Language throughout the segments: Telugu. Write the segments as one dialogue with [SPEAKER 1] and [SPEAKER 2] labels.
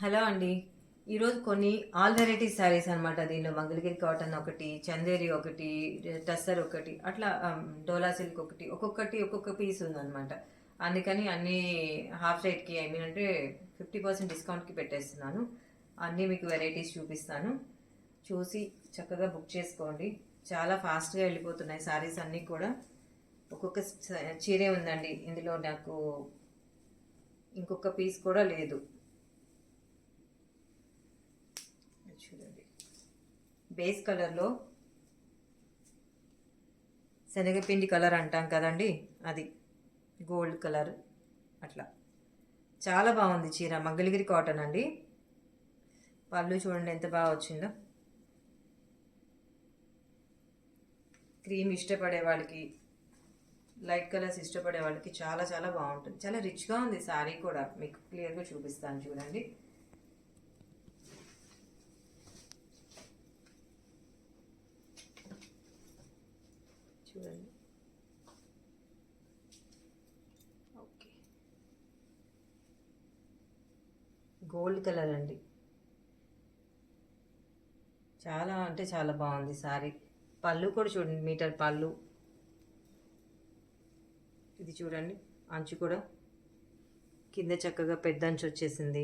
[SPEAKER 1] హలో అండి. ఈరోజు కొన్ని ఆల్ వెరైటీస్ శారీస్ అనమాట. దీనిలో మంగళగిరి కాటన్ ఒకటి, చందేరి ఒకటి, టస్సర్ ఒకటి, అట్లా డోలా సిల్క్ ఒకటి, ఒక్కొక్కటి ఒక్కొక్క పీస్ ఉందన్నమాట. అందుకని అన్ని హాఫ్ రేట్కి అంటే 50% డిస్కౌంట్కి పెట్టేస్తున్నాను. అన్నీ మీకు వెరైటీస్ చూపిస్తాను. చూసి చక్కగా బుక్ చేసుకోండి. చాలా ఫాస్ట్గా వెళ్ళిపోతున్నాయి శారీస్ అన్నీ కూడా. ఒక్కొక్క చీరే ఉందండి ఇందులో. నాకు ఇంకొక పీస్ కూడా లేదు. చూడండి, బేస్ కలర్లో శనగపిండి కలర్ అంటాం కదండి, అది గోల్డ్ కలర్. అట్లా చాలా బాగుంది చీర. మంగళగిరి కాటన్ అండి. పళ్ళు చూడండి ఎంత బాగా వచ్చిందో. క్రీమ్ ఇష్టపడే వాళ్ళకి, లైట్ కలర్స్ ఇష్టపడే వాళ్ళకి చాలా చాలా బాగుంటుంది. చాలా రిచ్గా ఉంది శారీ కూడా. మీకు క్లియర్గా చూపిస్తాను చూడండి. చూడండి, ఓకే, గోల్డ్ కలర్ అండి. చాలా అంటే చాలా బాగుంది సారీ. పళ్ళు కూడా చూడండి, మీటర్ పళ్ళు. ఇది చూడండి, అంచు కూడా కింద చక్కగా పెద్ద అంచు వచ్చేసింది.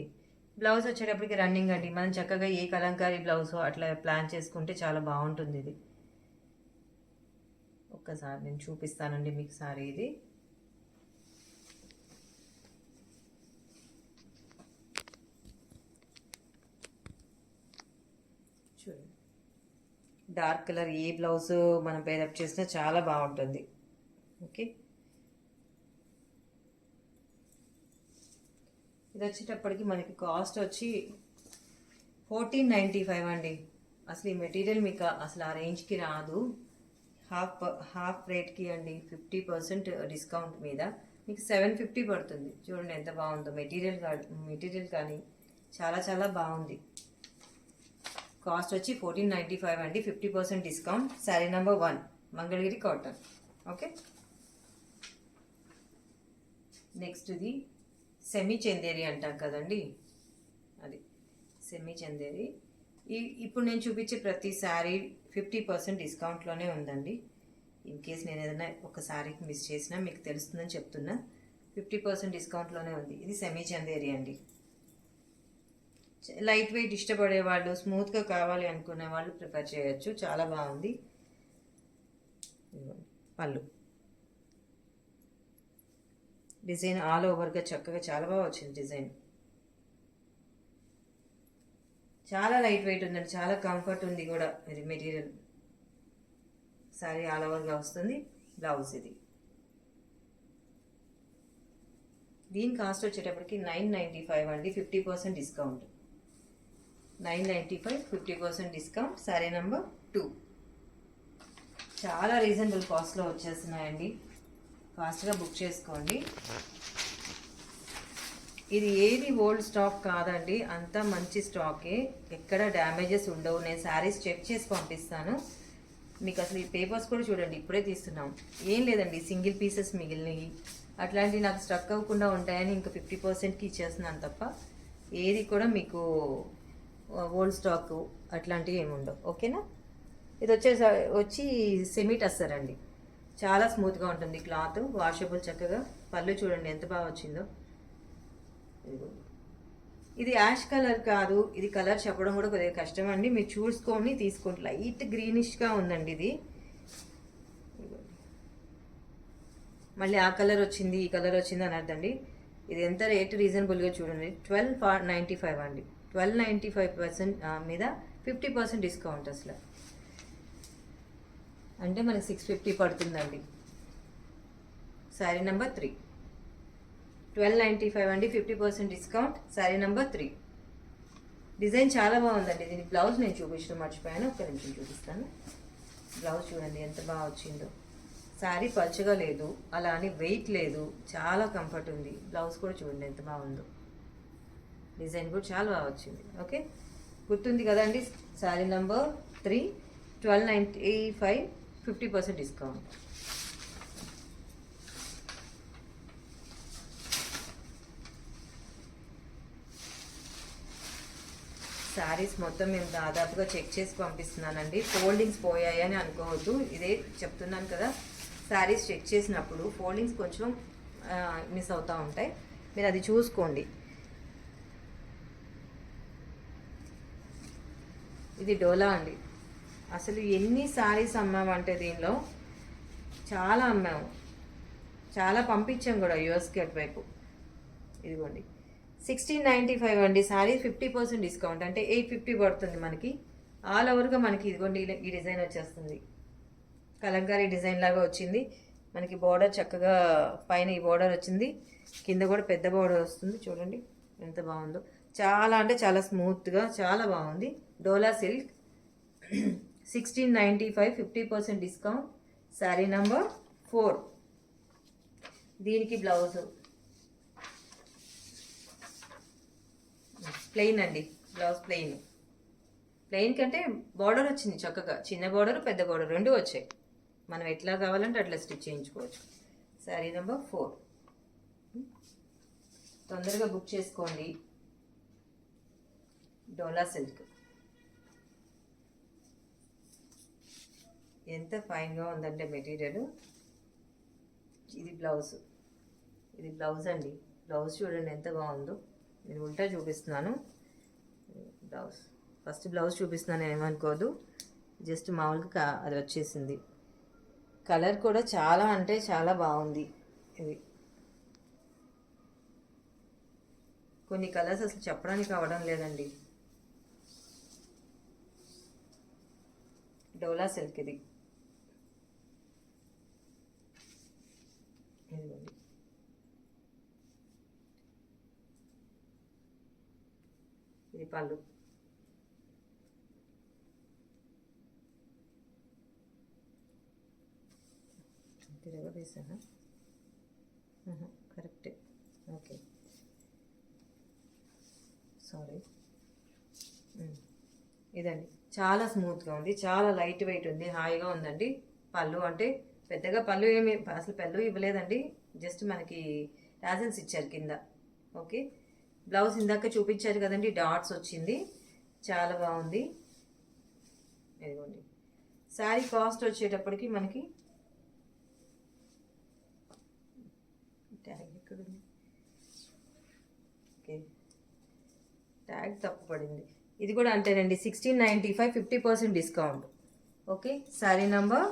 [SPEAKER 1] బ్లౌజ్ వచ్చేటప్పటికి రన్నింగ్ అండి. మనం చక్కగా ఏ కలంకారీ బ్లౌజ్ అట్లా ప్లాన్ చేసుకుంటే చాలా బాగుంటుంది. ఇది ఒక్కసారి నేను చూపిస్తానండి మీకు సారీ. ఇది చూడండి, డార్క్ కలర్ ఏ బ్లౌజ్ మనం పేరప్ చేసినా చాలా బాగుంటుంది. ఓకే, ఇది వచ్చేటప్పటికి మనకి కాస్ట్ వచ్చి 1495 అండి. అసలు ఈ మెటీరియల్ మీకు అసలు ఆ రేంజ్కి రాదు. హాఫ్ రేట్కి అండి, 50% డిస్కౌంట్ మీద మీకు 750 పడుతుంది. చూడండి ఎంత బాగుందో మెటీరియల్ కానీ చాలా చాలా బాగుంది. కాస్ట్ వచ్చి 1495 అండి, 50% discount. Sari number 1 Mangalagiri cotton. Okay, next ఇది సెమీ చందేరి అంటాం కదండి, అది సెమీ చందేరి. ఇప్పుడు నేను చూపించే ప్రతి శారీ 50% డిస్కౌంట్లోనే ఉందండి. ఇన్ కేస్ నేను ఏదైనా ఒక శారీకి మిస్ చేసినా మీకు తెలుస్తుందని చెప్తున్నా. 50% డిస్కౌంట్లోనే ఉంది. ఇది సెమీ చందేరి అండి. లైట్ వెయిట్ ఇష్టపడే వాళ్ళు, స్మూత్గా కావాలి అనుకునే వాళ్ళు ప్రిఫర్ చేయొచ్చు. చాలా బాగుంది. పళ్ళు డిజైన్ ఆల్ ఓవర్గా చక్కగా చాలా బాగా వచ్చింది డిజైన్. చాలా లైట్ వెయిట్ ఉందండి, చాలా కంఫర్ట్ ఉంది కూడా. ఇది మెటీరియల్ శారీ ఆల్ ఓవర్గా వస్తుంది. బ్లౌజ్ ఇది. దీని కాస్ట్ వచ్చేటప్పటికి 995 అండి, 50% డిస్కౌంట్. 995, 50% డిస్కౌంట్. శారీ నెంబర్ 2. చాలా రీజనబుల్ కాస్ట్లో వచ్చేస్తున్నాయండి. ఫాస్ట్గా బుక్ చేసుకోండి. ఇది ఏది ఓల్డ్ స్టాక్ కాదండి, అంతా మంచి స్టాకే. ఎక్కడ డ్యామేజెస్ ఉండవు. నేను శారీస్ చెక్ చేసి పంపిస్తాను మీకు. అసలు ఈ పేపర్స్ కూడా చూడండి, ఇప్పుడే తీస్తున్నాం. ఏం లేదండి, సింగిల్ పీసెస్ మిగిలినవి అట్లాంటివి నాకు స్ట్రక్ అవ్వకుండా ఉంటాయని ఇంకా 50%కి ఇచ్చేస్తున్నాను తప్ప ఏది కూడా మీకు ఓల్డ్ స్టాక్ అట్లాంటివి ఏమి ఉండవు. ఓకేనా. ఇది వచ్చి సెమీ టస్సర్ అండి. చాలా స్మూత్గా ఉంటుంది క్లాత్, వాషబుల్ చక్కగా. పళ్ళు చూడండి ఎంత బాగా వచ్చిందో. ఇది యాష్ కలర్ కాదు, ఇది కలర్ చెప్పడం కూడా కొద్దిగా కష్టం అండి. మీరు చూసుకొని తీసుకోండి. లైట్ గ్రీనిష్గా ఉందండి ఇది. మళ్ళీ ఆ కలర్ వచ్చింది ఈ కలర్ వచ్చింది అని అర్థండి. ఇది ఎంత రేటు రీజనబుల్గా చూడండి. 1295 అండి. 1295% మీద 50% డిస్కౌంట్. అసలు అంటే మనకి 650 పడుతుందండి. శారీ నెంబర్ 3 1295 అండి, 50% డిస్కౌంట్. శారీ నెంబర్ 3. డిజైన్ చాలా బాగుందండి. దీని బ్లౌజ్ నేను చూపించడం మర్చిపోయాను, ఒక్క నిమిషం చూపిస్తాను. బ్లౌజ్ చూడండి ఎంత బాగా వచ్చిందో. శారీ పలుచగా లేదు, అలా అని వెయిట్ లేదు, చాలా కంఫర్ట్ ఉంది. బ్లౌజ్ కూడా చూడండి ఎంత బాగుందో. డిజైన్ కూడా చాలా బాగా వచ్చింది. ఓకే, గుర్తుంది కదండి. Sari number 3, 1295, 50% discount. శారీస్ మొత్తం మేము దాదాపుగా చెక్ చేసి పంపిస్తున్నానండి. ఫోల్డింగ్స్ పోయాయని అనుకోవద్దు, ఇదే చెప్తున్నాను కదా, శారీస్ చెక్ చేసినప్పుడు ఫోల్డింగ్స్ కొంచెం మిస్ అవుతూ ఉంటాయి, మీరు అది చూసుకోండి. ఇది డోలా అండి. అసలు ఎన్ని శారీస్ అమ్మామంటే దీనిలో చాలా అమ్మాము, చాలా పంపించాం కూడా యూఎస్కి అటువైపు. ఇదిగోండి 1695 అండి శారీ, 50% డిస్కౌంట్ అంటే 850 పడుతుంది మనకి. ఆల్ ఓవర్గా మనకి ఇదిగోండి ఈ డిజైన్ వచ్చేస్తుంది, కలంకారీ డిజైన్ లాగా వచ్చింది మనకి. బోర్డర్ చక్కగా పైన ఈ బోర్డర్ వచ్చింది, కింద కూడా పెద్ద బోర్డర్ వస్తుంది. చూడండి ఎంత బాగుందో, చాలా అంటే చాలా స్మూత్గా చాలా బాగుంది. డోలా సిల్క్ 1695, 50% డిస్కౌంట్, శారీ నంబర్ 4. దీనికి బ్లౌజ్ ప్లెయిన్ అండి, బ్లౌజ్ ప్లెయిన్. ప్లెయిన్ కంటే బార్డర్ వచ్చింది చక్కగా, చిన్న బార్డర్ పెద్ద బార్డర్ రెండు వచ్చాయి. మనం ఎట్లా కావాలంటే అట్లా స్టిచ్ చేయించుకోవచ్చు. శారీ నెంబర్ 4. తొందరగా బుక్ చేసుకోండి. డోలా సిల్క్ ఎంత ఫైన్గా ఉందంటే మెటీరియల్. ఇది బ్లౌజ్ అండి. బ్లౌజ్ చూడండి ఎంత బాగుందో. నేను ఉల్టా చూపిస్తున్నాను. ఫస్ట్ బ్లౌజ్ చూపిస్తున్నాను, ఏమనుకోదు, జస్ట్ మామూలుగా అది వచ్చేసింది. కలర్ కూడా చాలా అంటే చాలా బాగుంది. ఇది కొన్ని కలర్స్ అసలు చెప్పడానికి అవడం లేదండి. డోలా సిల్క్ ఇది. ఇది పళ్ళు. తిరగదీసానా? కరెక్టే, ఓకే, సారీ. ఇదండి, చాలా స్మూత్గా ఉంది, చాలా లైట్ వెయిట్ ఉంది, హాయిగా ఉందండి. పళ్ళు అంటే పెద్దగా పళ్ళు ఏమి అసలు పళ్ళు ఇవ్వలేదండి, జస్ట్ మనకి టాజిల్స్ ఇచ్చారు కింద. ఓకే, బ్లౌజ్ ఇందాక చూపించారు కదండి, డాట్స్ వచ్చింది, చాలా బాగుంది. ఇదిగోండి శారీ కాస్ట్ వచ్చేటప్పటికి మనకి ట్యాగ్ ఎక్కడుంది? ఓకే, ట్యాగ్ తప్పు పడింది. ఇది కూడా అంతేనండి, 1695, 50% డిస్కౌంట్. ఓకే, శారీ నంబర్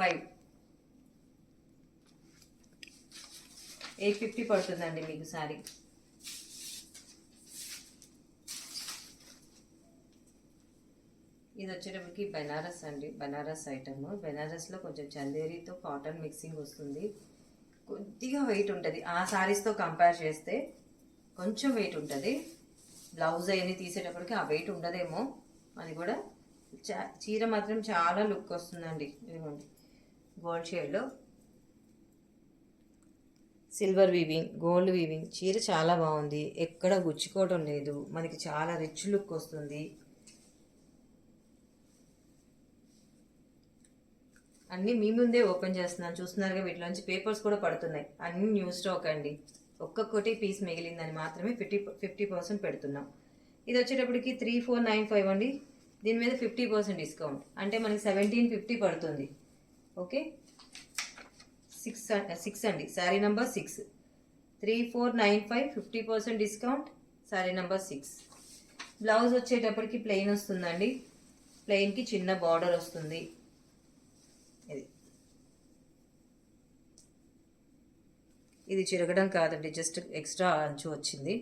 [SPEAKER 1] 5, 850 పడుతుందండి మీకు శారీ. ఇది వచ్చేటప్పటికి బెనారస్ అండి, బెనారస్ ఐటమ్. బెనారస్లో కొంచెం చందేరితో కాటన్ మిక్సింగ్ వస్తుంది, కొద్దిగా వెయిట్ ఉంటుంది. ఆ శారీస్తో కంపేర్ చేస్తే కొంచెం వెయిట్ ఉంటుంది. బ్లౌజ్ అవన్నీ తీసేటప్పటికి ఆ వెయిట్ ఉండదేమో. అది కూడా చీర మాత్రం చాలా లుక్ వస్తుందండి. ఇదిగోండి గోల్డ్ షేడ్లో సిల్వర్ వీవింగ్, గోల్డ్ వీవింగ్, చీర చాలా బాగుంది, ఎక్కడ గుచ్చుకోవడం లేదు, మనకి చాలా రిచ్ లుక్ వస్తుంది. అన్నీ మీ ముందే ఓపెన్ చేస్తున్నాను, చూస్తున్నారుగా. వీటిలోంచి పేపర్స్ కూడా పడుతున్నాయి, అన్ని న్యూ స్టాక్ అండి. ఒక్కొక్కటి పీస్ మిగిలిందని మాత్రమే 50% పెడుతున్నాం. ఇది వచ్చేటప్పటికి 3495 అండి. దీని మీద 50% డిస్కౌంట్ అంటే మనకి 1750 పడుతుంది. ఓకే, 6 అండి, sari number 6, 3495, 50% discount, sari number 6. Blouse వచ్చేటప్పటికి ప్లెయిన్ వస్తుందండి, ప్లెయిన్కి చిన్న బార్డర్ వస్తుంది. ఇది చిరగడం కాదండి, జస్ట్ ఎక్స్ట్రా అంచు వచ్చింది.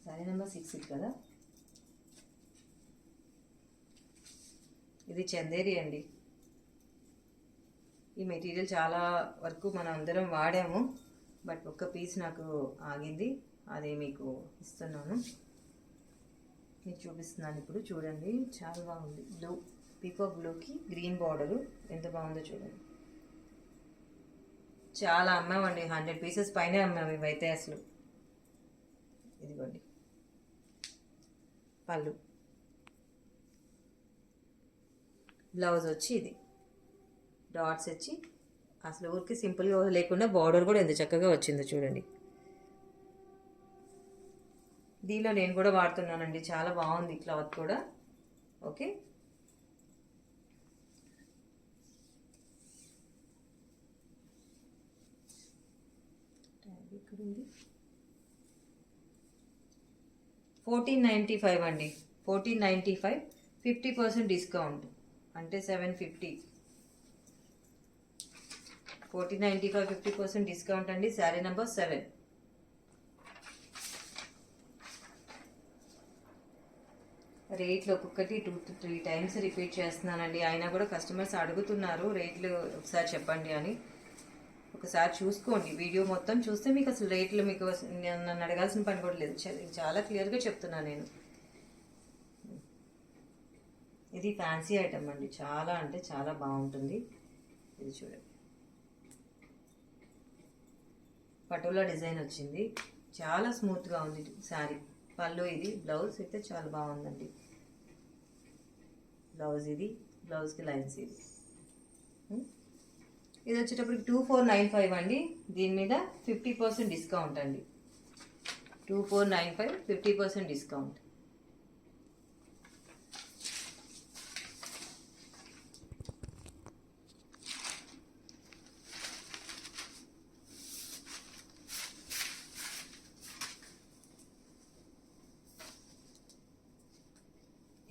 [SPEAKER 1] శారీ నెంబర్ 6 కదా. ఇది చందేరి అండి. ఈ మెటీరియల్ చాలా వరకు మనం అందరం వాడాము, బట్ ఒక్క పీస్ నాకు ఆగింది, అది మీకు ఇస్తున్నాను, మీకు చూపిస్తున్నాను ఇప్పుడు. చూడండి చాలా బాగుంది. బ్లూ, పీకాక్ బ్లూకి గ్రీన్ బార్డరు ఎంత బాగుందో చూడండి. చాలా అమ్మామండి, 100 పీసెస్ పైన అమ్మాము ఇవైతే అసలు. ఇదిగోండి పళ్ళు, బ్లౌజ్ వచ్చి ఇది డాట్స్ వచ్చి అసలు ఊరికి సింపుల్గా లేకుండా బార్డర్ కూడా ఎంత చక్కగా వచ్చిందో చూడండి. దీనిలో నేను కూడా వాడుతున్నానండి, చాలా బాగుంది క్లాత్ కూడా. ఓకే, ఇక్కడ ఉంది 1495 అండి, 1495, 50% డిస్కౌంట్ అంటే 750. 1495, 50% డిస్కౌంట్ అండి. శారీ నెంబర్ 7. రేట్లు ఒక్కొక్కటి 2 to 3 టైమ్స్ రిపీట్ చేస్తున్నానండి, అయినా కూడా కస్టమర్స్ అడుగుతున్నారు రేట్లు ఒకసారి చెప్పండి అని. ఒకసారి చూసుకోండి, వీడియో మొత్తం చూస్తే మీకు అసలు రేట్లు మీకు నన్ను అడగాల్సిన పని కూడా లేదు, చాలా క్లియర్గా చెప్తున్నాను నేను. ఇది ఫ్యాన్సీ ఐటమ్ అండి, చాలా అంటే చాలా బాగుంటుంది. ఇది చూడండి, పటోలా డిజైన్ వచ్చింది, చాలా స్మూత్గా ఉంది శారీ. పళ్ళు ఇది, బ్లౌజ్ అయితే చాలా బాగుందండి. బ్లౌజ్ ఇది, బ్లౌజ్కి లైన్స్ ఇది. ఇది వచ్చేటప్పటికి 2495 అండి. దీని మీద 50% డిస్కౌంట్ అండి. 2495, 50% డిస్కౌంట్.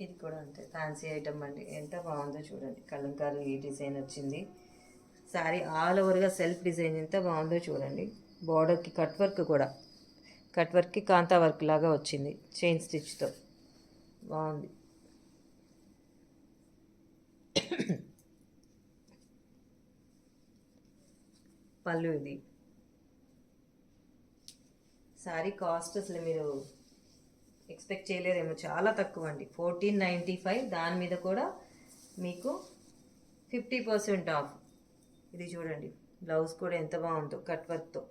[SPEAKER 1] ఇది కూడా అంతే, ఫ్యాన్సీ ఐటమ్ అండి, ఎంత బాగుందో చూడండి. కలంకారీ ఈ డిజైన్ వచ్చింది. శారీ ఆల్ ఓవర్గా సెల్ఫ్ డిజైన్ ఎంత బాగుందో చూడండి. బార్డర్కి కట్ వర్క్ కూడా, కట్ వర్క్కి కాంతా వర్క్ లాగా వచ్చింది చైన్ స్టిచ్తో, బాగుంది. పళ్ళు ఇది. శారీ కాస్ట్ అసలు మీరు ఎక్స్పెక్ట్ చేయలేరేమో, చాలా తక్కువ అండి, 1495. దాని మీద కూడా మీకు 50% ఆఫ్. ఇది చూడండి, బ్లౌజ్ కూడా ఎంత బాగుందో కట్ వర్క్తో.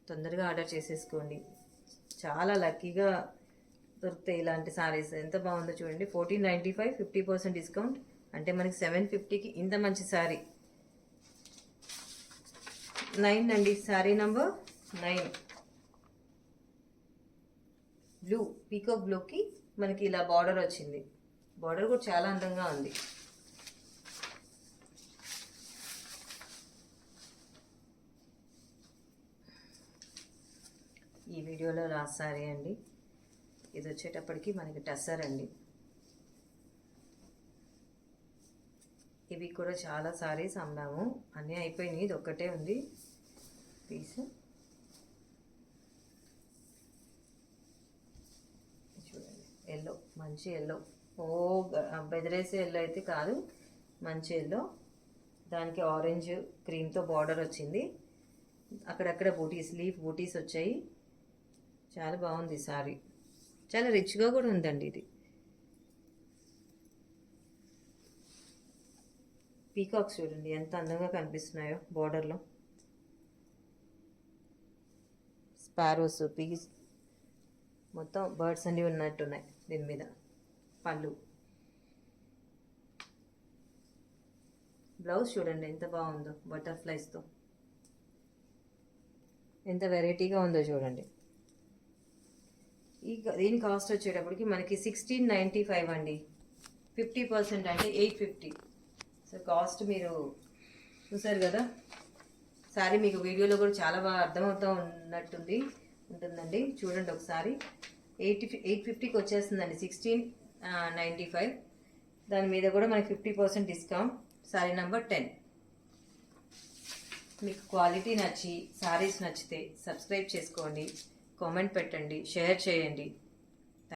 [SPEAKER 1] తొందరగా ఆర్డర్ చేసేసుకోండి, చాలా లక్కీగా దొరుకుతాయి ఇలాంటి సారీస్. ఎంత బాగుందో చూడండి, 1495, 50% డిస్కౌంట్ అంటే మనకి 750కి ఇంత మంచి శారీ. 9 అండి, శారీ నంబర్ 9. బ్లూ, పీకాక్ బ్లూకి మనకి ఇలా బార్డర్ వచ్చింది. బార్డర్ కూడా చాలా అందంగా ఉంది. ఈ వీడియోలో లాస్ట్ సారీ అండి. ఇది వచ్చేటప్పటికి మనకి టస్సర్ అండి. ఇవి కూడా చాలా సారీస్ అమ్మాము, అన్నీ అయిపోయినాయి, ఇది ఒక్కటే ఉంది పీస్. చూడండి, ఎల్లో, మంచి ఎల్లో, ఓ బెదిరేసే ఎల్లో అయితే కాదు, మంచి ఎల్లో. దానికి ఆరెంజ్ క్రీమ్తో బార్డర్ వచ్చింది, అక్కడక్కడ బూటీస్, లీఫ్ బూటీస్ వచ్చాయి. చాలా బాగుంది సారీ, చాలా రిచ్గా కూడా ఉందండి. ఇది పీకాక్స్ చూడండి ఎంత అందంగా కనిపిస్తున్నాయో బార్డర్లో. స్పారోస్, పీస్, మొత్తం బర్డ్స్ అన్నీ ఉన్నట్టున్నాయి దీని మీద. పళ్ళు, బ్లౌజ్ చూడండి ఎంత బాగుందో, బటర్ఫ్లైస్తో ఎంత వెరైటీగా ఉందో చూడండి. దీని కాస్ట్ వచ్చేటప్పటికి మనకి 1695 అండి. 50% అంటే 850. సో కాస్ట్ మీరు చూసారు కదా. సారీ మీకు వీడియోలో కూడా చాలా బాగా అర్థమవుతూ ఉంటుందండి. చూడండి ఒకసారి, 850కి వచ్చేస్తుందండి, 1695. దాని మీద కూడా మనకి 50% డిస్కౌంట్. Sorry number 10. మీకు క్వాలిటీ నచ్చి సారీస్ నచ్చితే సబ్స్క్రైబ్ చేసుకోండి, కామెంట్ పెట్టండి, షేర్ చేయండి.